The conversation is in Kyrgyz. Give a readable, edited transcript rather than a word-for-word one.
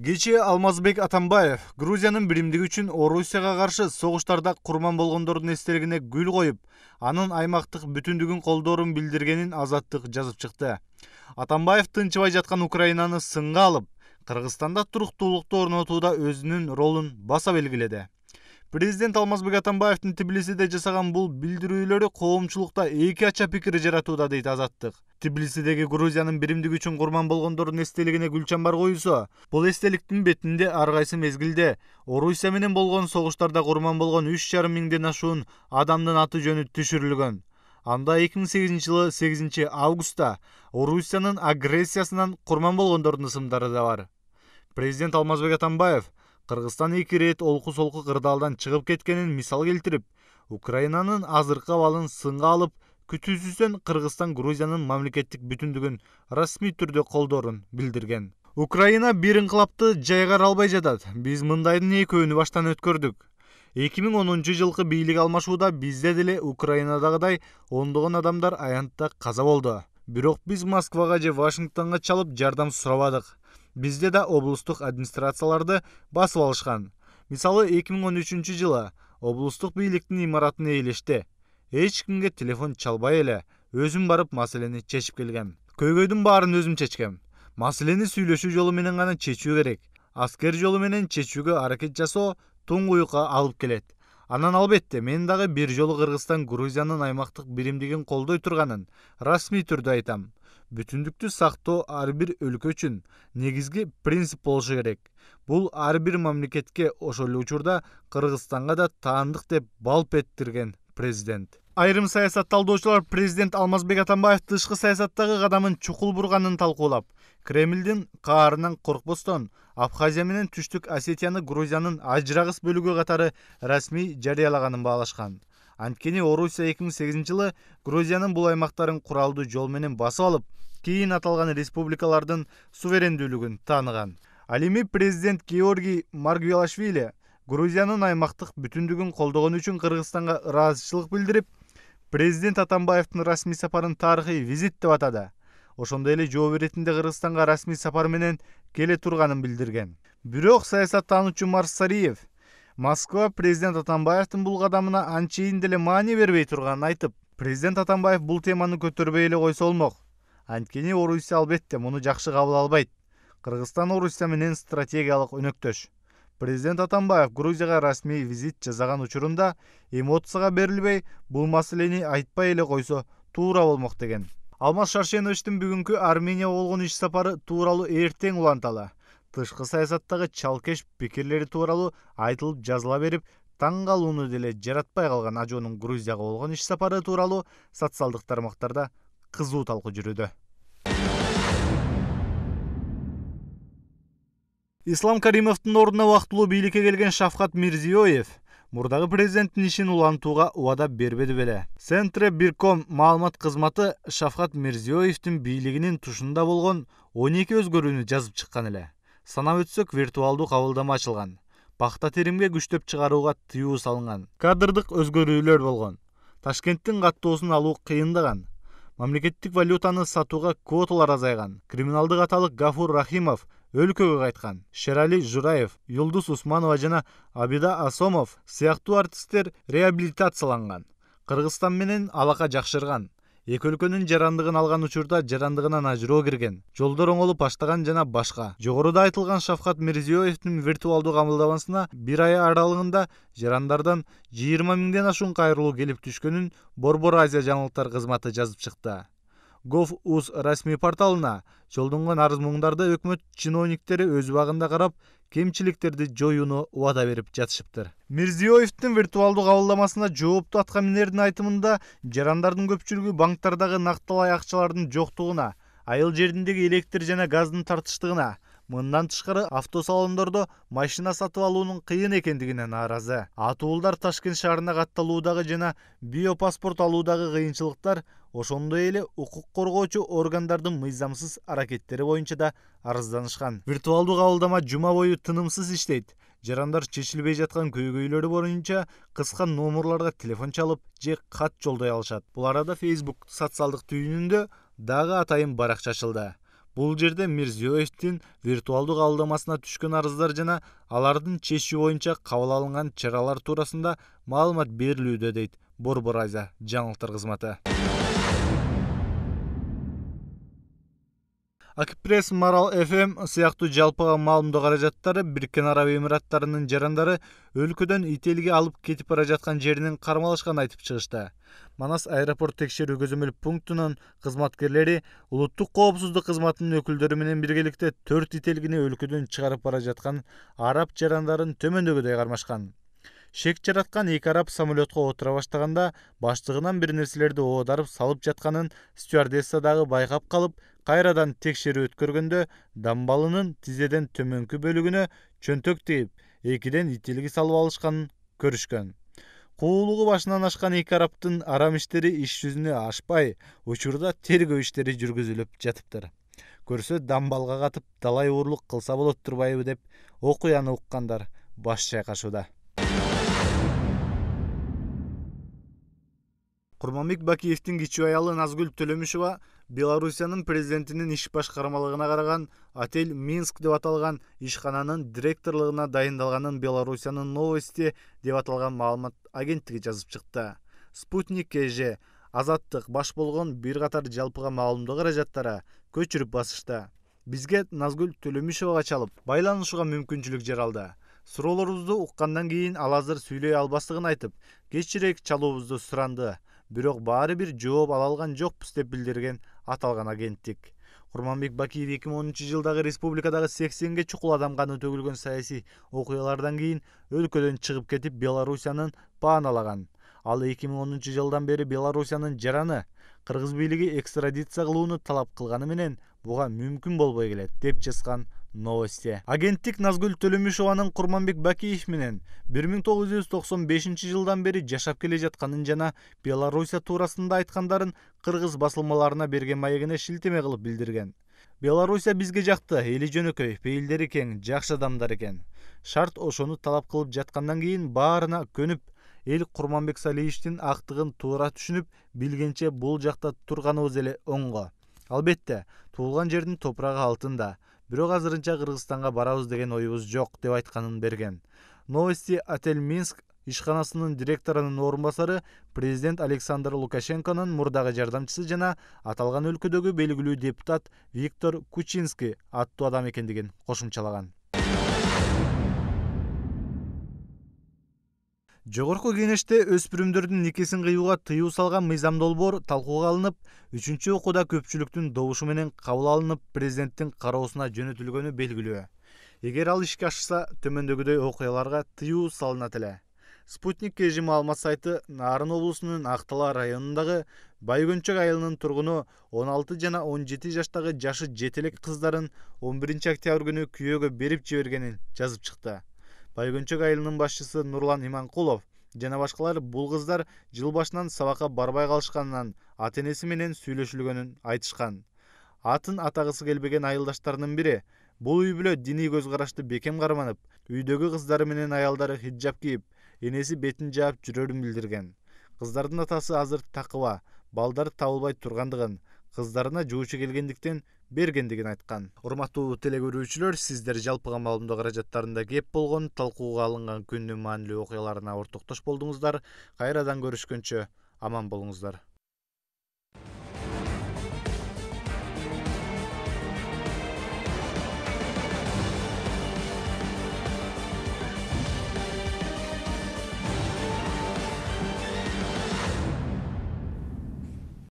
Кечээ Алмазбек Атамбаев Грузиянын биримдиги үчүн Орусияга каршы согуштарда курман болгондордун эстелигине гүл коюп, анын аймактык бүтүндүгүн колдоорун билдиргенин Азаттык жазып чыкты. Атамбаев тынчыбай жаткан Украинаны сынга алып, Кыргызстанда туруктуулукту орнотууда өзүнүн ролун баса белгиледи. Президент Алмазбек Атамбаевдин Тбилисиде жасаган бул билдирүүлөрү коомчулукта эки ача пикир жаратууда, дейт Азаттык. Тбилисидеги Грузиянын биримдиги үчүн курман болгондордун эстелигине гүл чамбар коюлса, бул эстеликтин бетинде ар кайсы мезгилде Орусия менен болгон согуштарда курман болгон 3,5 миңден ашуун адамдын аты жөнү түшүрүлгөн. Анда 2008-жылы 8 августта Орусиянын агрессиясынан курман болгондордун ысымдары да бар. Президент Алмазбек Атамбаев Кыргызстан 2 рет олку-солку кырдаалдан чыгып кеткенин мисал келтирип, Украинанын азыркы абалын сынга алып, күтүүсүздөн Кыргызстан Грузиянын мамлекеттик бүтүндүгүн расмий түрдө колдоорун билдирген. Украина бир инкылапты жайгара албай жатат. Биз мындайдын экөөнү баштан өткөрдүк. 2010-жылкы бийлик алмашууда бизде деле Украинадагыдай ондогон адамдар аянтта каза болду. Бирок биз Москвага же Вашингтонго чалып жардам сурабадык. Бизде да облустук администрацияларды басып алышкан. Мисалы 2013-жылы облустук бийликтин имаратына ээлешти. Эч кимге телефон чалбай эле өзүм барып маселени чечип келгем. Көйгөйдүн баарын өзүм чечкем. Маселени сүйлөшүү жолу менен гана чечүү керек. Аскер жолу менен чечүүгө аракет жасоо туңгуюкка алып келет. Анан албетте мен дагы бир жолу Кыргызстан Грузиянын аймактык биримдигин колдой турганын расмий түрдө айтам. Бүтүндүктү сактоо ар бир өлкө үчүн негизги принцип болушу керек. Бул ар бир мамлекетке ошол эле учурда Кыргызстанга да таандык деп балп ettирген президент. Айрым саясат талдоочулар президент Алмазбек Атамбаев тышкы саясаттагы кадамын чукул бурганын талкуулап, Кремлдин каарынан коркпостон Абхазия менен Түштүк Осетияны Грузиянын ажырагыс бөлүгү катары расмий жарыялаганын баалашкан. Анткени Орусия 2008-жылы Грузиянын бул аймактарын куралдуу жол менен басып алып, кийин аталган республикалардын суверендүүлүгүн тааныган. Ал эми президент Георгий Маргвелашвили Грузиянын аймактык бүтүндүгүн колдогон үчүн Кыргызстанга ыраазычылык билдирип, президент Атамбаевдин расмий сапарын тарыхый визит деп атады. Ошондой эле жооп иретинде Кыргызстанга расмий сапар менен келе турганын билдирген. Бирок саясаттануучу Марс Сариев Москва президент Атамбаевдин бул кадамына анчейин деле маани бербей турганын айтып, президент Атамбаев бул теманы көтөрбөй эле койсо болмок. Анткени Орусия албетте муну жакшы кабыл албайт. Кыргызстан Орусия менен стратегиялык өнөктөш. Президент Атамбаев Грузияга расмий визит жасаган учурунда эмоцияга берилбей, бул маселени айтпай эле койсо туура болмок деген. Алмаз Шаршеновичтин бүгүнкү Арменияга болгон иш сапары тууралуу эртең уланталы. Тышкы саясаттагы чалкеш пикирлери тууралуу айтылып жазыла берип, таң калууну деле жаратпай калган Ажонун Грузияга болгон иш сапары тууралуу социалдык тармактарда кызуу талкуу жүрүүдө. Ислам Каримовдун ордуна убактылуу бийликке келген Шавкат Мирзиёев мурдагы президенттин ишин улантууга убада бербеди беле. Центробирком маалымат кызматы Шавкат Мирзиёевдин бийлигинин тушунда болгон 12 өзгөрүүнү жазып чыккан эле. Санап өтсөк, виртуалдуу кабылдама ачылган. Пахта теримге күчтөп чыгарууга тыюу салынган. Кадрдык өзгөрүүлөр болгон. Ташкенттин каттоосун алуу кыйындаган. Мамлекеттик валютаны сатууга квоталар азайган. Криминалдык аталык Гафур Рахимов өлкөгө кайткан. Шерали Жураев, Юлдуз Усманова жана Абида Асомов сыяктуу артисттер реабилитацияланган. Кыргызстан менен алака жакшырган. Эки өлкөнүн жарандыгын алган учурда жарандыгынан ажыроо кирген. Жолдор оңолуп баштаган жана башка. Жогоруда айтылган Шавкат Мирзиёевдин виртуалдуу кабылдамасына бир ай аралыгында жарандардан 20 миңден ашуун кайрылуу келип түшкөнүн Борбор Азия жаңылыктар кызматы жазып чыкты. Gov.uz расмий порталына жолдонгон арыз-муңдарды өкмөт чиновниктери өз убагында карап, кемчиликтерди жоюуну убада берип жатышыптыр. Мирзиёевдин виртуалдуу кабылдамасына жоопту атка минердин айтымында жарандардын көпчүлүгү банктардагы накталай акчалардын жоктугуна, айыл жериндеги электр жана газдын тартыштыгына, мындан тышкары автосалондордо машина сатып алуунун кыйын экендигине нааразы. Атуулдар Ташкент шаарына катталуудагы жана биопаспорт алуудагы кыйынчылыктар, ошондой эле укук коргоочу органдардын мыйзамсыз аракеттери боюнча да арызданышкан. Виртуалдуу кабылдама жума бою тынымсыз иштейт. Жарандар чечилбей жаткан көйгөйлөрү боюнча кыска номерларга телефон чалып же кат жолдой алышат. Бул арада Facebook социалдык түйүнүндө дагы атайын баракча ачылды. Бул жерде Мирзиёевдин виртуалдуу кабылдамасына түшкөн арыздар жана алардын чечүү боюнча кабыл алынган чаралар туурасында маалымат берилүүдө, дейт Борбор Азия жаңылыктар кызматы. Акипресс, Марал ФМ сыяктуу жалпыга маалымдоо каражаттары Бириккен Араб Эмираттарынын жарандары өлкөдөн ит элге алып кетип бара жаткан жеринен кармалышканын айтып чыгышты. Манас аэропорт текшерүү көзөмөл пунктунун кызматкерлери улуттук коопсуздук кызматынын өкүлдөрү менен биргеликте 4 ит элгини өлкөдөн чыгарып бара жаткан араб жарандарын төмөндөгүдөй кармашкан. Шек жараткан эки араб самолетко отура баштаганда баштыгынан бир нерселерди оодарып салып жатканын стюардесса дагы байкап калып, кайрадан текшерүү өткөргөндө дамбалынын тизеден төмөнкү бөлүгүнө чөнтөк тийип, экиден ит элги салып алышканын көрүшкөн. Куулугу башынан ашкан эки арабтын арам иштери иш жүзүнө ашпай, учурда тергөө иштери жүргүзүлүп жатыптыр. Көрсө дамбалга катып далай уурлук кылса болот турбайбы деп окуяны уккандар баш чайкашууда. Курманбек Бакиевдин кичүү аялы Назгүл Төлөмүшова Белоруссиянын президентинин иш башкармалыгына караган Отель Минск деп аталган ишкананын директорлугуна дайындалганын Белоруссиянын Новости деп аталган маалымат агенттиги жазып чыкты. Спутник КЖ Азаттык баш болгон бир катар жалпыга маалымдоо каражаттары көчүрүп басышты. Бизге Назгүл Төлөмүшовага чалып, байланышууга мүмкүнчүлүк жаралды. Суроолорубузду уккандан кийин ал азыр сүйлөй албастыгын айтып, кечирээк чалуубузду суранды. Бирок баары бир жооп ала алган жокпуз деп билдирген аталган агенттик. Курманбек Бакиев 2010 жылдагы республикадагы 80ге чукул адам каны төгүлгөн саясий окуялардан кийин өлкөдөн чыгып кетип Белоруссиянын пааналаган. Ал 2010 жылдан бери Белоруссиянын жараны кыргыз бийлиги экстрадиция кылууну талап кылганы менен буга мүмкүн болбой келет деп жазган Новости. Агенттик Назгүл Төлөмүшованын Курманбек Бакиев менен 1995 жылдан бери жашап келе жатканын жана Белоруссия туурасында айткандарын кыргыз басылмаларына берген маегине шилтеме кылып билдирген. Белоруссия бизге жакты, эли жөнөкөй, пейилдери кең, жакшы адамдар экен. Шарт ошону талап кылып жаткандан кийин баарына көнүп, эл Курманбек Салиевичтин актыгын туура түшүнүп, билгенче бул жакта турганыбыз эле оңго. Албетте, туулган жердин топурагы алтында. Бирок азырынча Кыргызстанга барабыз деген оюбуз жок деп айтканын берген. Новости Отель Минск ишканасынын директорунун орун басары президент Александр Лукашенконун мурдагы жардамчысы жана аталган өлкөдөгү белгилүү депутат Виктор Кучинский аттуу адам экендигин кошумчалаган. Жогорку кеңеште өспүрүмдөрдүн никесин кыюуга тыюу салган мыйзам долбоор талкууга алынып, 3-окууда көпчүлүктүн добушу менен кабыл алынып, президенттин кароосуна жөнөтүлгөнү белгилүү. Эгер ал ишке ашса, төмөндөгүдөй окуяларга тыюу салынат эле. Спутник КЖ маалымат сайты Нарын облусунун Актала районундагы Байгөнчөк айылынын тургуну 16 жана 17 жаштагы жашы жетелек кыздарын 11 октябрь күнү күйөөгө берип жибергенин жазып чыкты. Байгөнчөк айылынын башчысы Нурлан Иманкулов жана башкалар бул кыздар жыл башынан сабакка барбай калышканынан ата-энеси менен сүйлөшүлгөнүн айтышкан. Атын атагысы келбеген айылдаштарынын бири бул үй бүлө диний көз карашты бекем карманып, үйдөгү кыздары менен аялдары хиджаб кийип, энеси бетин жаап жүрөрүн билдирген. Кыздардын атасы азыр такыба, балдар табылбай тургандыгын, кыздарына жуучу келгендиктен бергендигин айткан. Урматтуу телекөрүүчүлөр, сиздер жалпыга маалымдоо каражаттарында кеп болгон талкууга алынган күндүн маанилүү окуяларына ортоктош болдуңуздар. Кайрадан көрүшкөнчө аман болуңуздар.